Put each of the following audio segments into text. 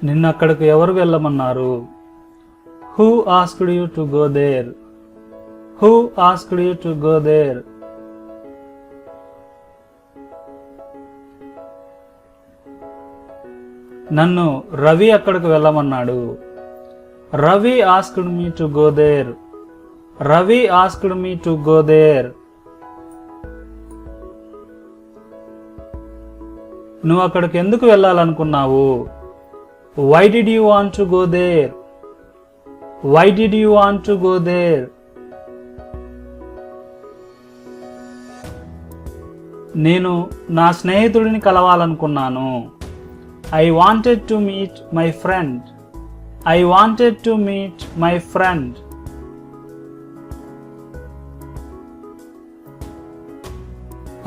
నిన్ను అక్కడికి ఎవరు వెళ్ళమన్నారు? Who asked you to go there? Who asked you to go there? నన్ను రవి అక్కడికి వెళ్ళమన్నాడు. Ravi asked me to go there. Ravi asked me to go there. నువ్వు అక్కడికి ఎందుకు వెళ్ళాలనుకున్నావు? Why did you want to go there? Why did you want to go there? నేను నా స్నేహితుడిని కలవాలనుకున్నాను. I wanted to meet my friend. I wanted to meet my friend.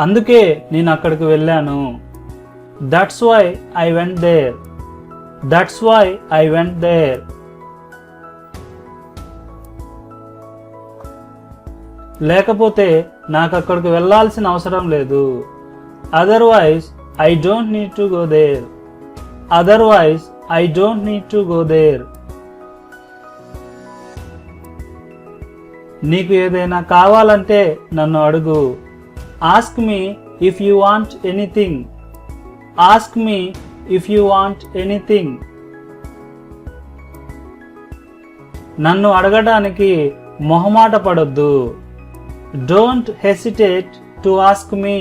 అందుకే నేను అక్కడికి వెళ్ళాను. That's why I went there. That's why I went there. లేకపోతే నాకు అక్కడికి వెళ్ళాల్సిన అవసరం లేదు. Otherwise I don't need to go there. Otherwise I don't need to go there. నీకు ఏదైనా కావాలంటే నన్ను అడుగు. Ask me if you want anything. Ask me if you want anything. నన్ను అడగడానికి మొహమాట పడొద్దు. Don't hesitate to ask me.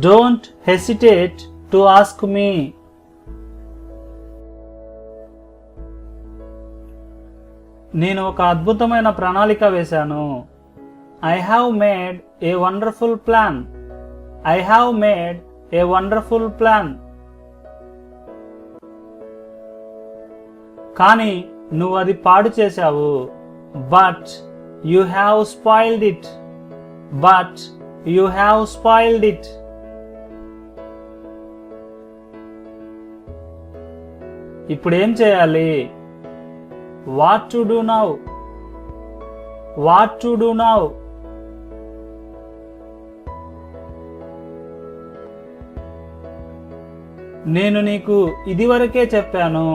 Don't hesitate to ask me. నేను ఒక అద్భుతమైన ప్రణాళిక వేశాను. I have made a wonderful plan. I have made a wonderful plan. కానీ నువ్వు అది పాడు చేశావు. But you have spoiled it. But you have spoiled it. ఇప్పుడు ఏం చేయాలి? What to do now? What to do now? నేను నీకు ఇదివరకే చెప్పాను.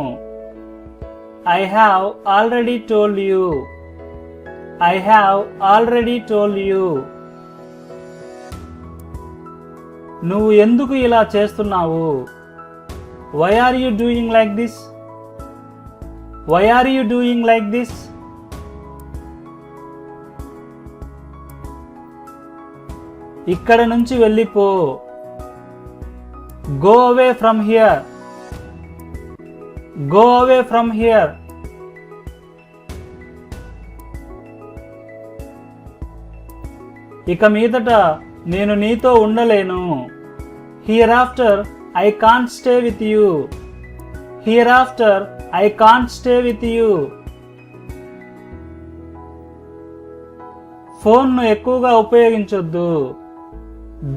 I have already told you. I have already told you. నువ్వు ఎందుకు ఇలా చేస్తున్నావు? Why are you doing like this? Why are you doing like this? ఇక్కడ నుంచి వెళ్ళిపో. Go away from here. Go away from here. ఇక మీదట నేను నీతో ఉండలేను. Hereafter I can't stay with you. Hereafter I can't stay with you. ఫోన్ను ఎక్కువగా ఉపయోగించొద్దు.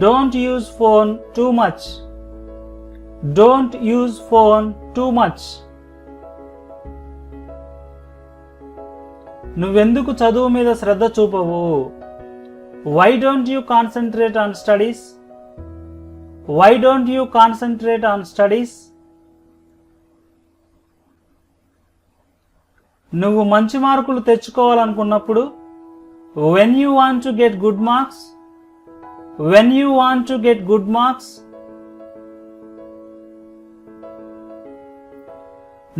Don't use phone too much. Don't use phone too much. నువ్వెందుకు చదువు మీద శ్రద్ధ చూపవు? Why don't you concentrate on studies? Why don't you concentrate on studies? నువ్వు మంచి మార్కులు తెచ్చుకోవాలనుకున్నప్పుడు when you want to get good marks, when you want to get good marks,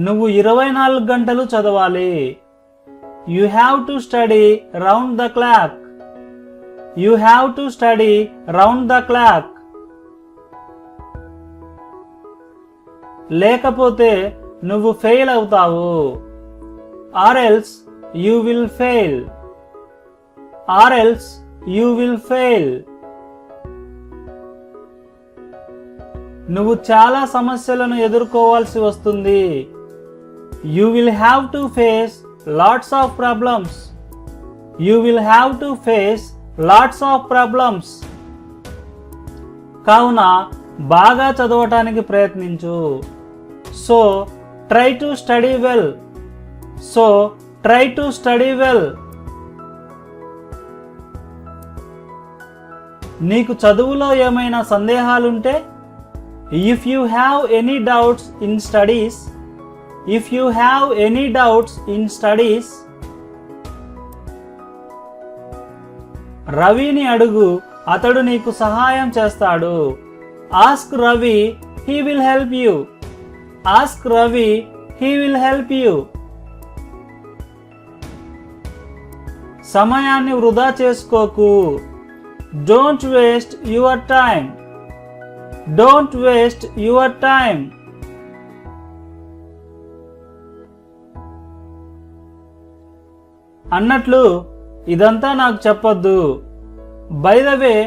నువ్వు 24 గంటలు చదవాలి. You have to study round the clock. You have to study round the clock. లేకపోతే నువ్వు fail అవుతావు. Or else you will fail. Or else you will fail. నువ్వు చాలా సమస్యలను ఎదుర్కోవాల్సి వస్తుంది. You will have to face lots of problems. You will have to face lots of problems. కావున బాగా చదవటానికి ప్రయత్నించు. So try to study well. So try to study well. నీకు చదువులో ఏమైనా సందేహాలుంటే, if you have any doubts in studies, if you have any doubts in studies. రవిని అడుగు, అతడు నీకు సహాయం చేస్తాడు. Ask Ravi, he will help you. Ask Ravi, he will help you. సమయాన్ని వృధా చేసుకోకు. Don't waste your time. Don't waste your time. అన్నట్లు ఇదంతా నాకు చెప్పొద్దు. By the way,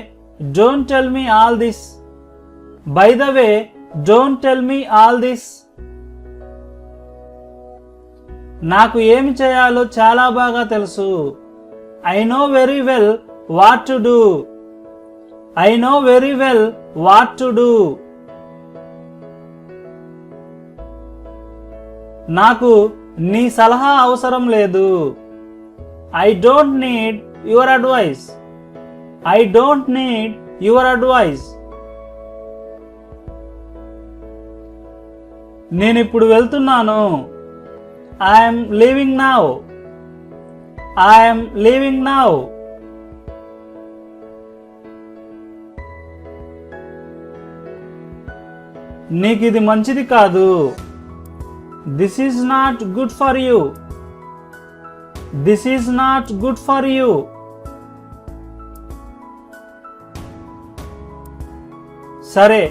don't tell me all this. By the way, don't tell me all this. నాకు ఏమి చేయాలో చాలా బాగా తెలుసు. I know very well what to do. I know very well what to do. నాకు నీ సలహా అవసరం లేదు. I don't need your advice. I don't need your advice. నేను ఇప్పుడు వెళ్తున్నాను. I am leaving now. I am leaving now. నీకు ఇది మంచిది కాదు. This is not good for you. This is not good for you. సరే,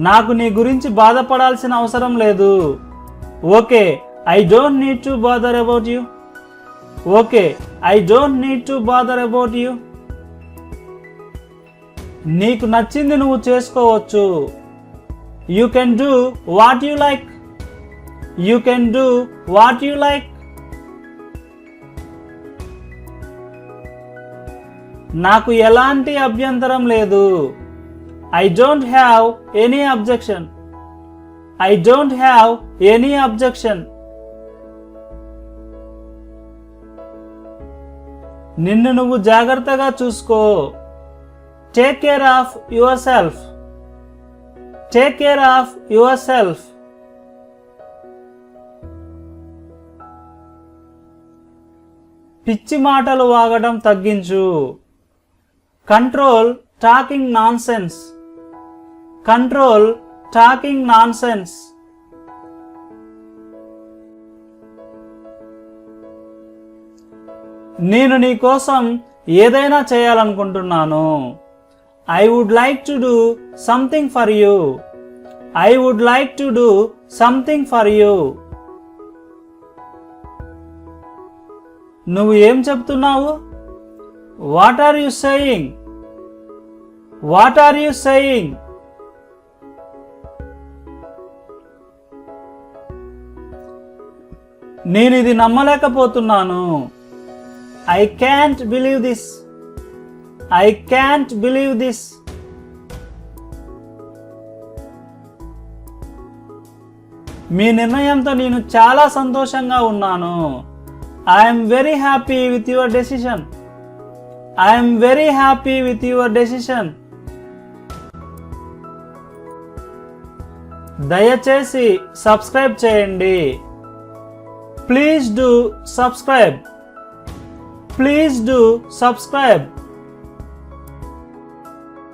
నాకు నీ గురించి బాధపడాల్సిన అవసరం లేదు. Okay, I don't need to bother about you. Okay, I don't need to bother about you. నీకు నచ్చింది నువ్వు చేసుకోవచ్చు. You can do what you like. You can do what you like. నాకు ఎలాంటి అభ్యంతరం లేదు. I don't have any objection. I don't have any objection. నిన్ను నువ్వు జాగ్రత్తగా చూసుకో. Take care of yourself. Take care of yourself. పిచ్చి మాటలు వాగడం తగ్గించు. Control talking nonsense. Control talking nonsense. నేను నీ కోసం ఏదైనా చేయాలనుకుంటున్నాను. I would like to do something for you. I would like to do something for you. నువ్వు ఏం చెప్తున్నావు? What are you saying? What are you saying? నేను ఇది నమ్మలేకపోతున్నాను. I can't believe this. I can't believe this. మీ నిర్ణయంతో నేను చాలా సంతోషంగా ఉన్నాను. I am very happy with your decision. I am very happy with your decision. దయచేసి సబ్స్క్రైబ్ చేయండి. Please do subscribe. Please do subscribe.